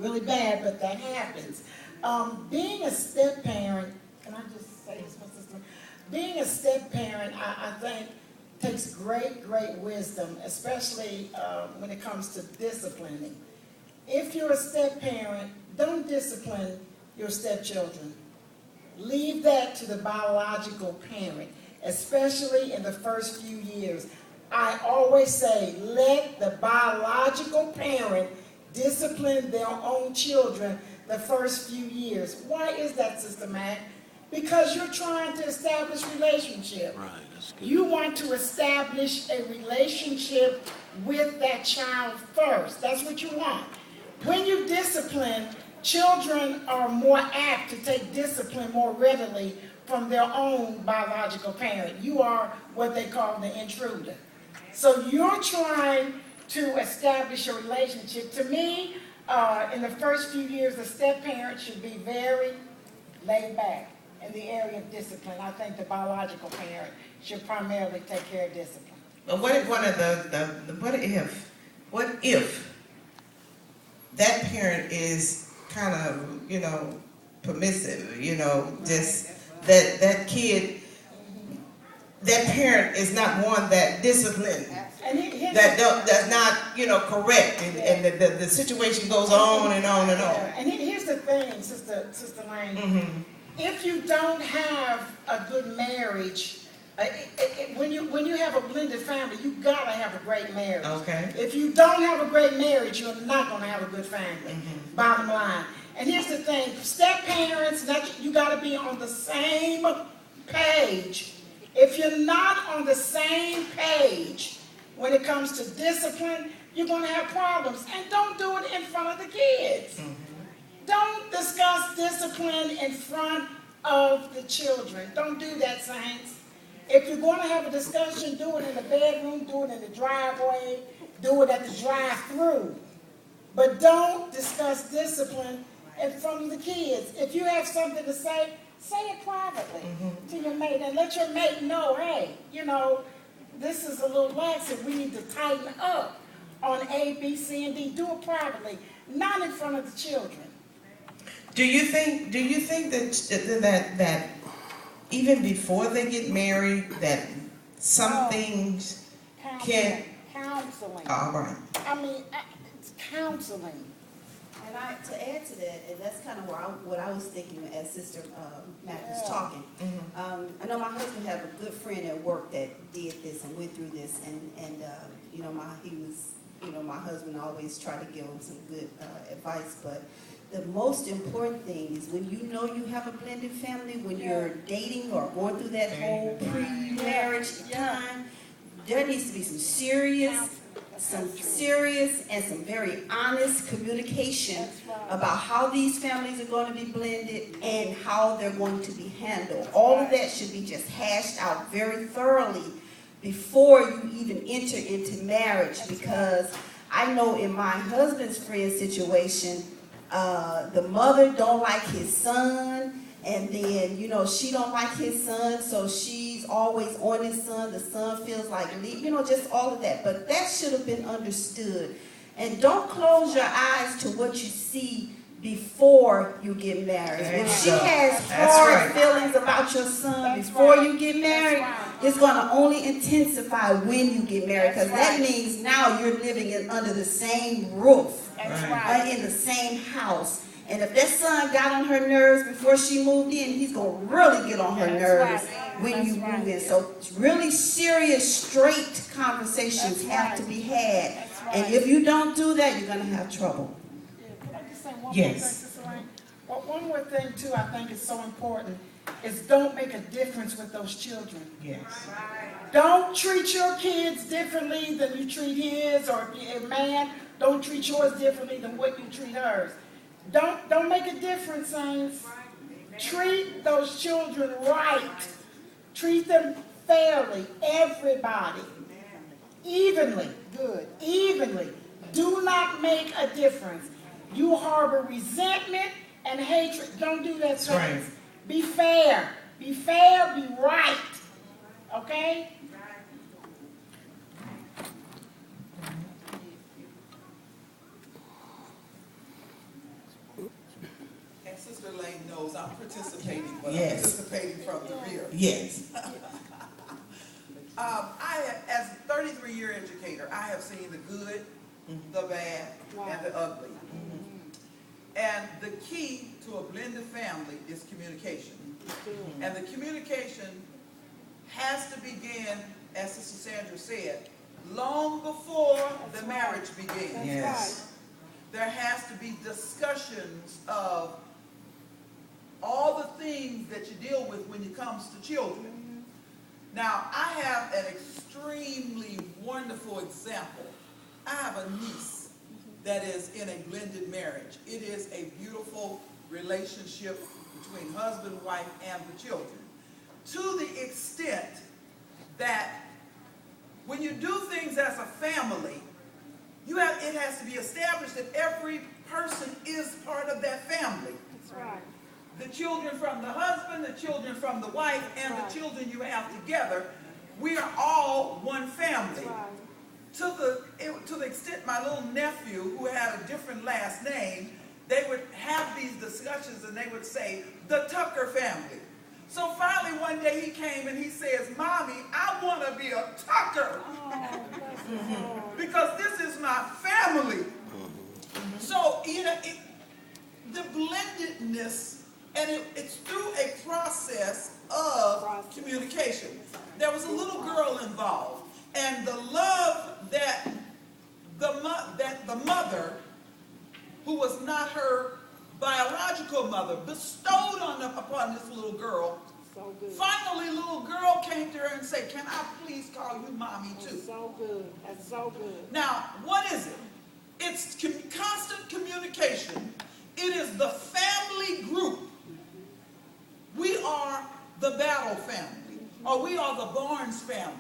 really bad, but that happens. Being a step parent, can I just say this, my sister? Being a step parent, I think, takes great, great wisdom, especially when it comes to disciplining. If you're a step parent, don't discipline your stepchildren. Leave that to the biological parent, especially in the first few years. I always say, let the biological parent discipline their own children the first few years. Why is that, Sister Mac? Because you're trying to establish relationship. Right, that's good. You want to establish a relationship with that child first. That's what you want. When you discipline, children are more apt to take discipline more readily from their own biological parent. You are what they call the intruder. So you're trying to establish a relationship. To me, in the first few years, the step parent should be very laid back in the area of discipline. I think the biological parent should primarily take care of discipline. But what if that parent is kind of, permissive, just that kid, that parent is not one that disciplined, that's not, correct, and the situation goes on and on and on. And here's the thing, Sister Lane. Mm-hmm. If you don't have a good marriage, when you have a blended family, you gotta have a great marriage. Okay. If you don't have a great marriage, you're not gonna have a good family. Mm-hmm. Bottom line. And here's the thing: step parents, you gotta be on the same page. If you're not on the same page when it comes to discipline, you're gonna have problems. And don't do it in front of the kids. Mm-hmm. Don't discuss discipline in front of the children. Don't do that, saints. If you're going to have a discussion, do it in the bedroom, do it in the driveway, do it at the drive-through. But don't discuss discipline in front of the kids. If you have something to say it privately to your mate, and let your mate know, hey, this is a little lax and we need to tighten up on A, B, C, and D. Do it privately, not in front of the children. Do you think that even before they get married, that some things can counseling. All right. I mean, it's counseling. And to add to that, and that's kind of what I was thinking as Sister Mac was talking. Mm-hmm. I know my husband had a good friend at work that did this and went through this, and my husband always tried to give him some good advice, but the most important thing is when you know you have a blended family, when you're dating or going through that whole pre-marriage time, there needs to be some serious and some very honest communication about how these families are going to be blended and how they're going to be handled. All of that should be just hashed out very thoroughly before you even enter into marriage, because I know in my husband's friend situation, the mother don't like his son, and then, she don't like his son, so she's always on his son. The son feels like, just all of that. But that should have been understood. And don't close your eyes to what you see before you get married. If she has hard feelings about your son before you get married, it's going to only intensify when you get married, because that means now you're living under the same roof, in the same house. And if that son got on her nerves before she moved in, he's going to really get on her nerves when you move in. So really serious, straight conversations have to be had. And if you don't do that, you're going to have trouble. Can I just say one Yes. more thing, Sister Lane? Well, one more thing, too, I think is so important, is don't make a difference with those children. Yes. Don't treat your kids differently than you treat his, or a man, don't treat yours differently than what you treat hers. Don't make a difference, saints. Treat those children right. Treat them fairly, everybody. Evenly, good, evenly. Do not make a difference. You harbor resentment and hatred. Don't do that, saints. Right. Be fair. Be fair, be right. Okay? Sister Elaine knows I'm participating, but Yes. I'm participating from the rear. Yes. As a 33-year educator, I have seen the good, the bad, and the ugly. And the key to a blended family is communication. And the communication has to begin, as Sister Sandra said, long before the marriage begins. Yes. There has to be discussions of all the things that you deal with when it comes to children. Now, I have an extremely wonderful example. I have a niece that is in a blended marriage. It is a beautiful relationship between husband, wife, and the children. To the extent that when you do things as a family, it has to be established that every person is part of that family. That's right. The children from the husband, the children from the wife, and the children you have together, we are all one family. To the extent my little nephew, who had a different last name, they would have these discussions and they would say, the Tucker family. So finally one day he came and he says, Mommy, I want to be a Tucker. Because this is my family. So, the blendedness, and it's through a process of communication. There was a little girl involved, and the love that the mother, who was not her biological mother, bestowed upon this little girl. So good. Finally, little girl came to her and said, can I please call you Mommy too? That's so good. That's so good. Now, what is it? It's constant communication. It is the family group. We are the Battle family, or we are the Barnes family.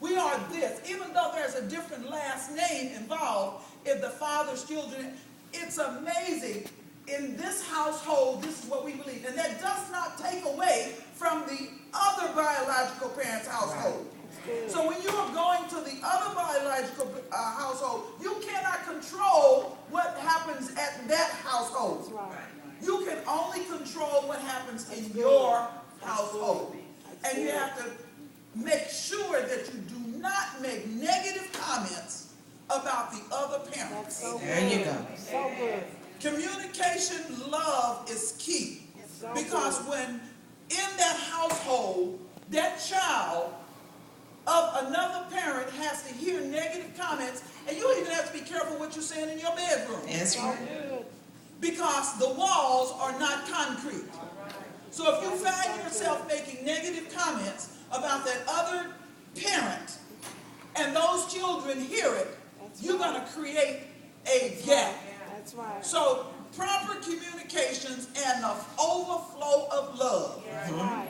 We are this. Even though there's a different last name involved in the father's children, it's amazing. In this household, this is what we believe. And that does not take away from the other biological parent's household. So when you are going to the other biological household, you cannot control what happens at that household. You can only control what happens in your household. And you have to make sure that you do not make negative comments about the other parents. There you go. So good. Communication, love is key. Because when in that household, that child of another parent has to hear negative comments, and you even have to be careful what you're saying in your bedroom. That's right. Because the walls are not concrete. So if you find yourself making negative comments about that other parent, and those children hear it, you're going to create a gap. That's right. So proper communications and the overflow of love.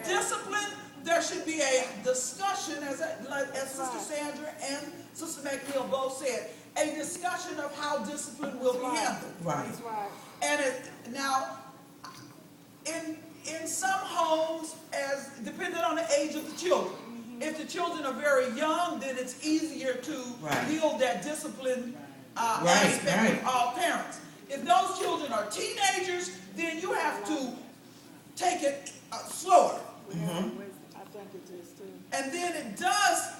Discipline, there should be a discussion, as Sister Sandra and Sister McNeil both said, a discussion of how discipline will be handled. Right. That's right. And now, in some homes, as depending on the age of the children, if the children are very young, then it's easier to build that discipline aspect of all parents. If those children are teenagers, then you have to take it slower. I think it is too. And then it does,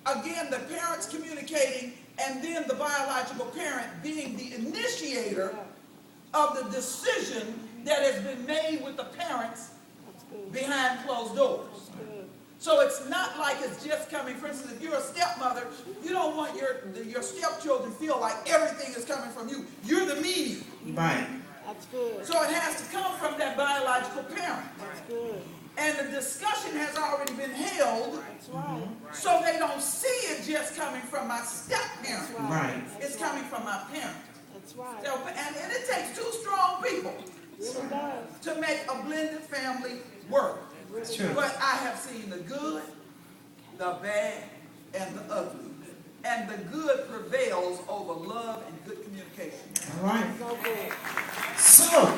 again, the parents communicating, and then the biological parent being the initiator of the decision that has been made with the parents behind closed doors. So it's not like it's just coming. For instance, if you're a stepmother, you don't want your stepchildren feel like everything is coming from you. You're the medium. Right. That's good. So it has to come from that biological parent. That's good. And the discussion has already been held. That's right. So they don't see it just coming from my step-parent. Right. It's coming from my parent. That's right. So, and it takes two strong people It really does. to make a blended family work. It's true. But I have seen the good, the bad, and the ugly. And the good prevails over love and good communication. All right. So good. So,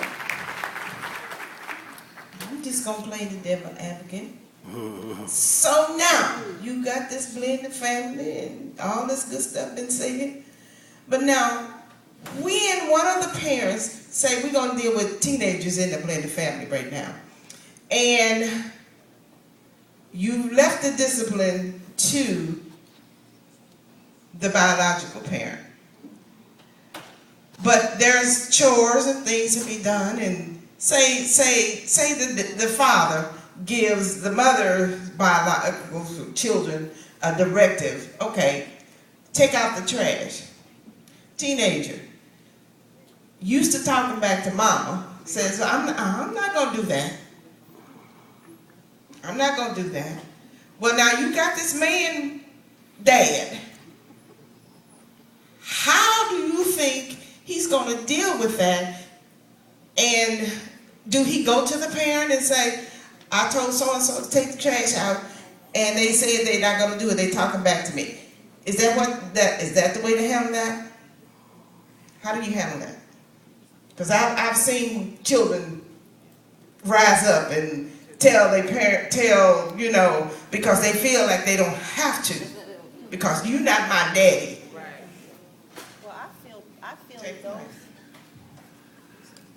I'm just going to play the devil advocate. So now, you got this blended family and all this good stuff been said. But now, when one of the parents say we're going to deal with teenagers in the blended family right now. And you left the discipline to the biological parent. But there's chores and things to be done, and say that the father gives the mother's biological children a directive. Okay, take out the trash. Teenager, used to talking back to mama, says, I'm not going to do that. I'm not going to do that. Well, now you got this man, dad. How do you think he's going to deal with that? And do he go to the parent and say, I told so-and-so to take the trash out, and they said they're not going to do it. They're talking back to me. Is that the way to handle that? How do you handle that? Because I've seen children rise up and tell their parent, because they feel like they don't have to, because you're not my daddy. Well, I feel those.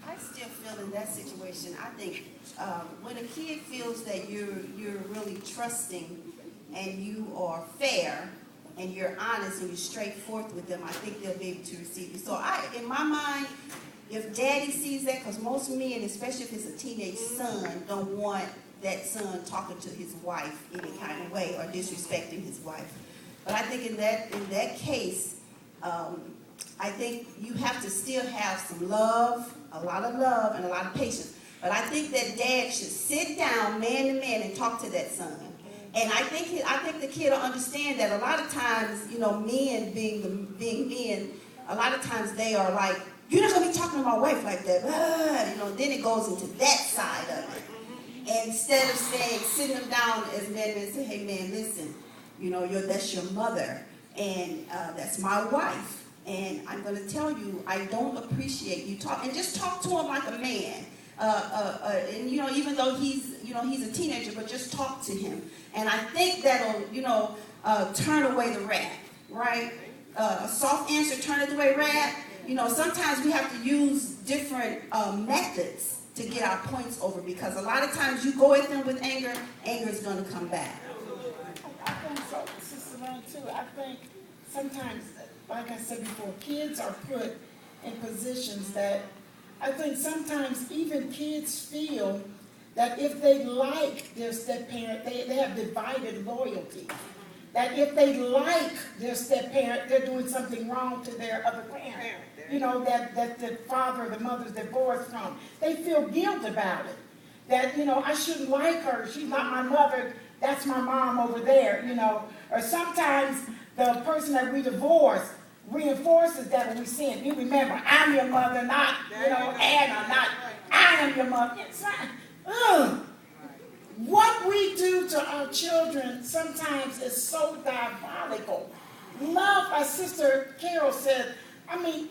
I still feel in that situation. I think when a kid feels that you're really trusting and you are fair and you're honest and you're straightforward with them, I think they'll be able to receive you. So in my mind, if daddy sees that, because most men, especially if it's a teenage son, don't want that son talking to his wife any kind of way or disrespecting his wife. But I think in that case, I think you have to still have some love, a lot of love, and a lot of patience. But I think that dad should sit down, man to man, and talk to that son. And I think the kid will understand that a lot of times, men being men, a lot of times they are like, you're not going to be talking to my wife like that. Then it goes into that side of it. And instead of sitting them down as men and say, hey man, listen, that's your mother, and that's my wife. And I'm going to tell you, I don't appreciate you talk, and just talk to him like a man. And even though he's a teenager, but just talk to him. And I think that'll, turn away the wrath, right? A soft answer, turn it away wrath. Sometimes we have to use different methods to get our points over, because a lot of times you go at them with anger, anger is going to come back. I think so, Sister Lynn, too. I think sometimes, like I said before, kids are put in positions that I think sometimes even kids feel that if they like their step-parent, they have divided loyalty. That if they like their step-parent, they're doing something wrong to their other parent. That the father or the mother's divorced from. They feel guilt about it. That, I shouldn't like her. She's not my mother. That's my mom over there, Or sometimes the person that we divorce reinforces that when we see it. You remember, I'm your mother, not, Anna, not I am your mother. What we do to our children sometimes is so diabolical. Love, as Sister Carol said,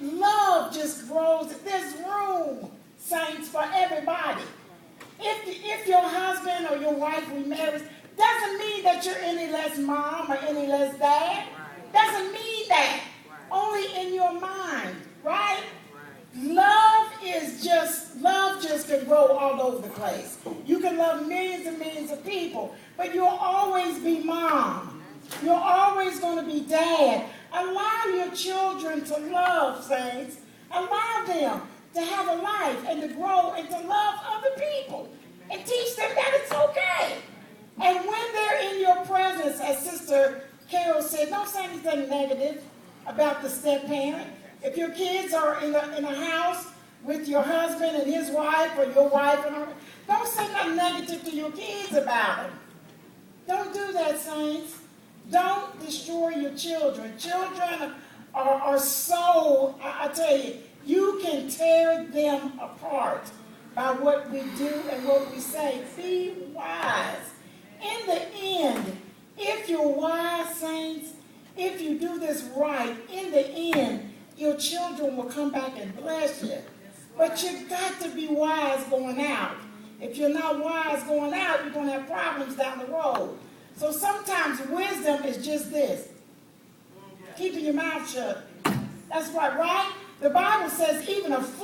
love just grows. There's room, saints, for everybody. If your husband or your wife remarries, doesn't mean that you're any less mom or any less dad. Doesn't mean that. Only in your mind, right? Love just can grow all over the place. You can love millions and millions of people, but you'll always be mom. You're always going to be dad. Allow your children to love, saints. Allow them to have a life and to grow and to love other people. And teach them that it's okay. And when they're in your presence, as Sister Carol said, don't say anything negative about the step-parent. If your kids are in a house with your husband and his wife, or your wife and her, don't say nothing negative to your kids about them. Don't do that, saints. Don't destroy your children. Children are so, I tell you, you can tear them apart by what we do and what we say. Be wise. In the end, if you're wise, saints, if you do this right, in the end, your children will come back and bless you. But you've got to be wise going out. If you're not wise going out, you're going to have problems down the road. So sometimes wisdom is just this. Keeping your mouth shut. That's right? The Bible says even a fool